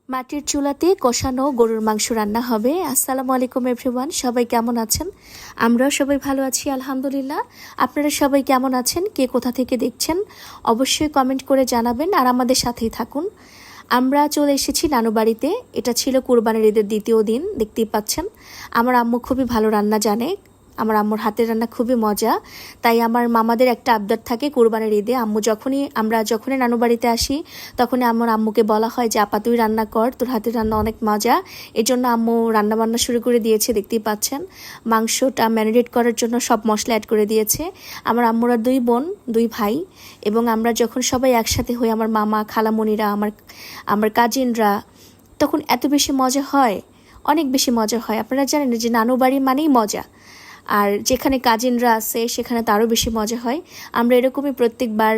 মাটির চুলাতে কষানো গরুর মাংস রান্না হবে। আসসালামু আলাইকুম এভরিওয়ান, সবাই কেমন আছেন? আমরাও সবাই ভালো আছি আলহামদুলিল্লাহ। আপনারা সবাই কেমন আছেন, কে কোথা থেকে দেখছেন অবশ্যই কমেন্ট করে জানাবেন আর আমাদের সাথেই থাকুন। আমরা চলে এসেছি নানু বাড়িতে। এটা ছিল কুরবানির ঈদের দ্বিতীয় দিন। দেখতেই পাচ্ছেন আমার আম্মু খুবই ভালো রান্না জানে। আমার আম্মুর হাতের রান্না খুবই মজা। তাই আমার মামাদের একটা আবদার থাকে কুরবানির ঈদে আমরা যখনই নানু বাড়িতে আসি তখনই আমার আম্মুকে বলা হয় যে আপা তুই রান্না কর, তোর হাতের রান্না অনেক মজা। এই জন্য আম্মু রান্না বান্না শুরু করে দিয়েছে। দেখতেই পাচ্ছেন মাংসটা ম্যারিনেট করার জন্য সব মশলা অ্যাড করে দিয়েছে। আমার আম্মুরা দুই বোন দুই ভাই, এবং আমরা যখন সবাই একসাথে হই, আমার মামা খালামণিরা আমার কাজিনরা, তখন এত বেশি মজা হয়, অনেক বেশি মজা হয়। আপনারা জানেন যে নানু বাড়ি মানেই মজা, আর যেখানে কাজিনরা আছে সেখানে তো আরও বেশি মজা হয়। আমরা এরকমই প্রত্যেকবার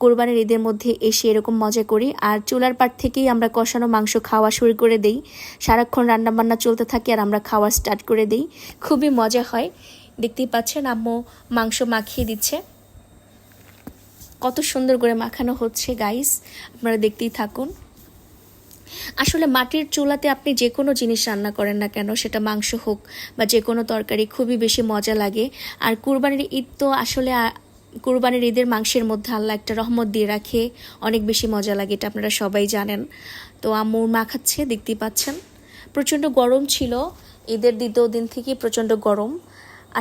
কোরবানির ঈদের মধ্যে এসে এরকম মজা করি। আর চুলার পাড় থেকেই আমরা কষানো মাংস খাওয়া শুরু করে দেই। সারাক্ষণ রান্নাবান্না চলতে থাকে আর আমরা খাওয়া স্টার্ট করে দিই। খুবই মজা হয়। দেখতেই পাচ্ছেন আম্মু মাংস মাখিয়ে দিচ্ছে। কত সুন্দর করে মাখানো হচ্ছে গাইস, আপনারা দেখতেই থাকুন। আসলে মাটির চুলাতে আপনি যে কোনো জিনিস রান্না করেন না কেন, সেটা মাংস হোক বা যে কোনো তরকারি, খুবই বেশি মজা লাগে। আর কুরবানির ঈদ তো আসলে কুরবানির ঈদের মাংসের মধ্যে আল্লাহ একটা রহমত দিয়ে রাখে, অনেক বেশি মজা লাগে, এটা আপনারা সবাই জানেন। তো আম্মু মাখাচ্ছে, দেখতেই পাচ্ছেন। প্রচণ্ড গরম ছিল, ঈদের দ্বিতীয় দিন থেকে প্রচণ্ড গরম।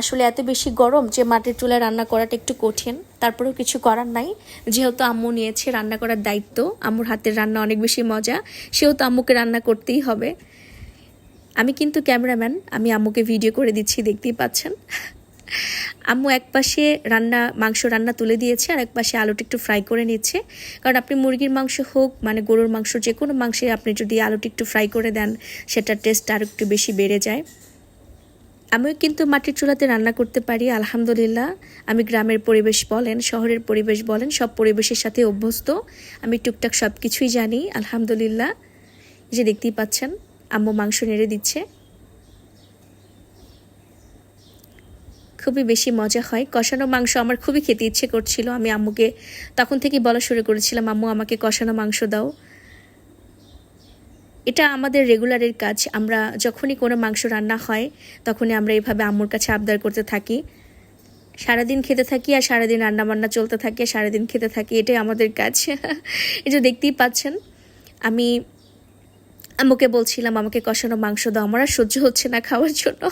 আসলে এত বেশি গরম যে মাটির চুলায় রান্না করাটা একটু কঠিন, তারপরেও কিছু করার নাই। যেহেতু আম্মু নিয়েছে রান্না করার দায়িত্ব, আম্মুর হাতের রান্না অনেক বেশি মজা, সেহেতু আম্মুকে রান্না করতেই হবে। আমি কিন্তু ক্যামেরাম্যান, আমি আম্মুকে ভিডিও করে দিচ্ছি, দেখতেই পাচ্ছেন। আম্মু এক পাশে মাংস রান্না তুলে দিয়েছে আর এক পাশে আলুটা একটু ফ্রাই করে নিচ্ছে। কারণ আপনি মুরগির মাংস হোক মানে গরুর মাংস, যে কোনো মাংসে আপনি যদি আলুটা একটু ফ্রাই করে দেন, সেটার টেস্ট আর একটু বেশি বেড়ে যায়। আমিও কিন্তু মাটির চুলাতে রান্না করতে পারি আলহামদুলিল্লাহ। আমি গ্রামের পরিবেশ বলেন, শহরের পরিবেশ বলেন, সব পরিবেশের সাথে অভ্যস্ত। আমি টুকটাক সব কিছুই জানি আলহামদুলিল্লাহ। যে দেখতেই পাচ্ছেন আম্মু মাংস নেড়ে দিচ্ছে, খুবই বেশি মজা হয়। কষানো মাংস আমার খুবই খেতে ইচ্ছে করছিল। আমি আম্মুকে তখন থেকেই বলা শুরু করেছিলাম, আম্মু আমাকে কষানো মাংস দাও। এটা আমাদের রেগুলারের কাজ। আমরা যখনই কোনো মাংস রান্না হয় তখনই আমরা এইভাবে আম্মুর কাছে আবদার করতে থাকি। সারাদিন খেতে থাকি আর সারাদিন রান্নাবান্না চলতে থাকে, সারাদিন খেতে থাকি, এটাই আমাদের কাজ। এই যে দেখতেই পাচ্ছেন আমি আম্মুকে বলছিলাম আমাকে কষানো মাংস দাও, আমার আর সহ্য হচ্ছে না খাওয়ার জন্য।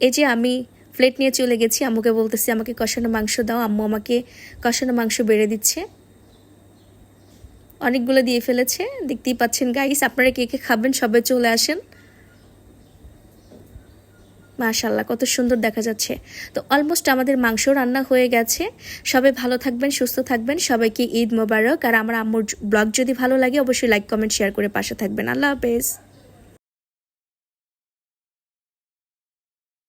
এই যে আমি প্লেট নিয়ে চলে গেছি, আম্মুকে বলতেছি আমাকে কষানো মাংস দাও। আম্মু আমাকে কষানো মাংস বেড়ে দিচ্ছে, অনেকগুলো দিয়ে ফেলেছে। দেখতেই পাচ্ছেন গাইস, আপনারা কে কে খাবেন সবাই চলে আসেন। মাশাআল্লাহ কত সুন্দর দেখা যাচ্ছে। তো অলমোস্ট আমাদের মাংস রান্না হয়ে গেছে। সবাই ভালো থাকবেন, সুস্থ থাকবেন, সবাইকে ঈদ মোবারক। আর আমার আম্মুর ব্লগ যদি ভালো লাগে অবশ্যই লাইক কমেন্ট শেয়ার করে পাশে থাকবেন। আল্লাহ হাফেজ।